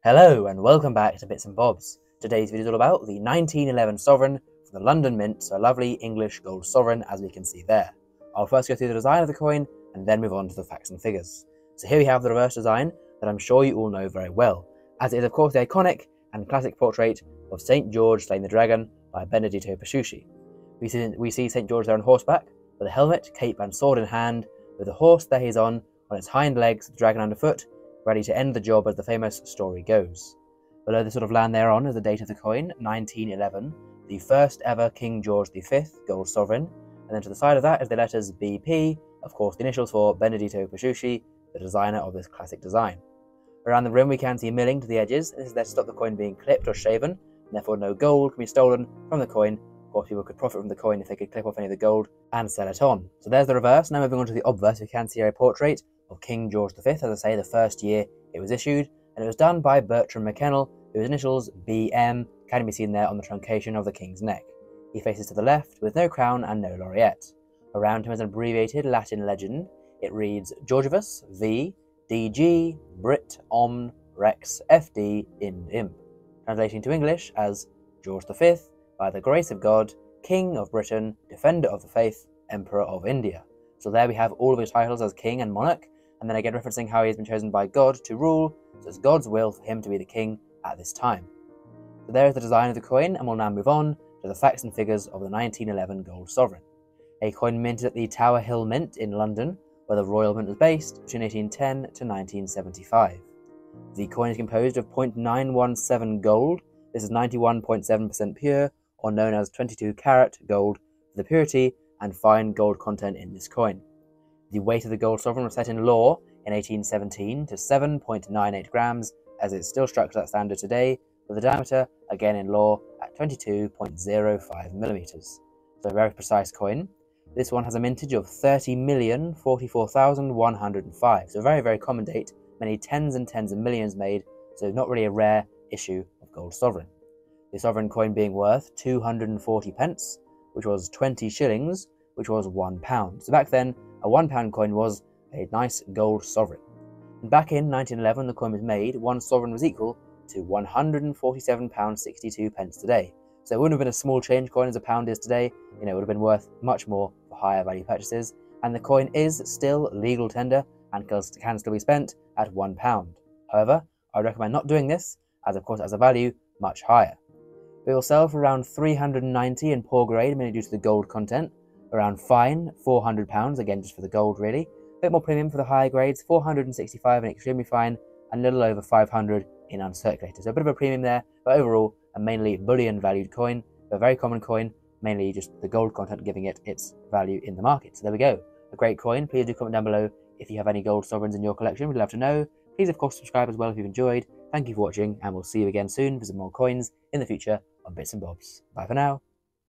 Hello and welcome back to Bits and Bobs. Today's video is all about the 1911 sovereign from the London Mint, so a lovely English gold sovereign as we can see there. I'll first go through the design of the coin and then move on to the facts and figures. So here we have the reverse design that I'm sure you all know very well, as it is of course the iconic and classic portrait of St. George slaying the dragon by Benedetto Pesciucci. We see St. George there on horseback, with a helmet, cape and sword in hand, with the horse there he's on its hind legs, the dragon underfoot, ready to end the job as the famous story goes. Below the sort of land they're on is the date of the coin, 1911, the first ever King George V gold sovereign, and then to the side of that is the letters BP, of course the initials for Benedetto Pesciucci, the designer of this classic design. Around the rim we can see milling to the edges. This is there to stop the coin being clipped or shaven, and therefore no gold can be stolen from the coin. Of course people could profit from the coin if they could clip off any of the gold and sell it on. So there's the reverse. Now moving on to the obverse, we can see a portrait of King George V, as I say, the first year it was issued, and it was done by Bertram McKennell, whose initials BM can be seen there on the truncation of the king's neck. He faces to the left with no crown and no laureate. Around him is an abbreviated Latin legend. It reads Georgivus V DG Brit Omn Rex FD Ind Imp, translating to English as George V, by the grace of God, King of Britain, Defender of the Faith, Emperor of India. So there we have all of his titles as king and monarch, and then again referencing how he has been chosen by God to rule, so it's God's will for him to be the king at this time. So there is the design of the coin, and we'll now move on to the facts and figures of the 1911 gold sovereign. A coin minted at the Tower Hill Mint in London, where the Royal Mint was based between 1810 to 1975. The coin is composed of 0.917 gold. This is 91.7% pure, or known as 22 karat gold, for the purity and fine gold content in this coin. The weight of the gold sovereign was set in law in 1817 to 7.98 grams, as it's still struck to that standard today, with the diameter, again in law, at 22.05 millimeters. So a very precise coin. This one has a mintage of 30,044,105, so a very, very common date, many tens and tens of millions made, so not really a rare issue of gold sovereign. The sovereign coin being worth 240 pence, which was 20 shillings, which was £1. So back then, a £1 coin was a nice gold sovereign. And back in 1911, the coin was made, one sovereign was equal to £147.62 today. So it wouldn't have been a small change coin as a pound is today. It would have been worth much more for higher value purchases. And the coin is still legal tender and can still be spent at £1. However, I would recommend not doing this, as of course it has a value much higher. It will sell for around £390 in poor grade, mainly due to the gold content. Around fine, £400, again just for the gold really. A bit more premium for the higher grades, £465 in extremely fine, and a little over £500 in uncirculated. So a bit of a premium there, but overall a mainly bullion valued coin, a very common coin, mainly just the gold content giving it its value in the market. So there we go, a great coin. Please do comment down below if you have any gold sovereigns in your collection, we'd love to know. Please of course subscribe as well if you've enjoyed. Thank you for watching, and we'll see you again soon for some more coins in the future on Bits and Bobs. Bye for now.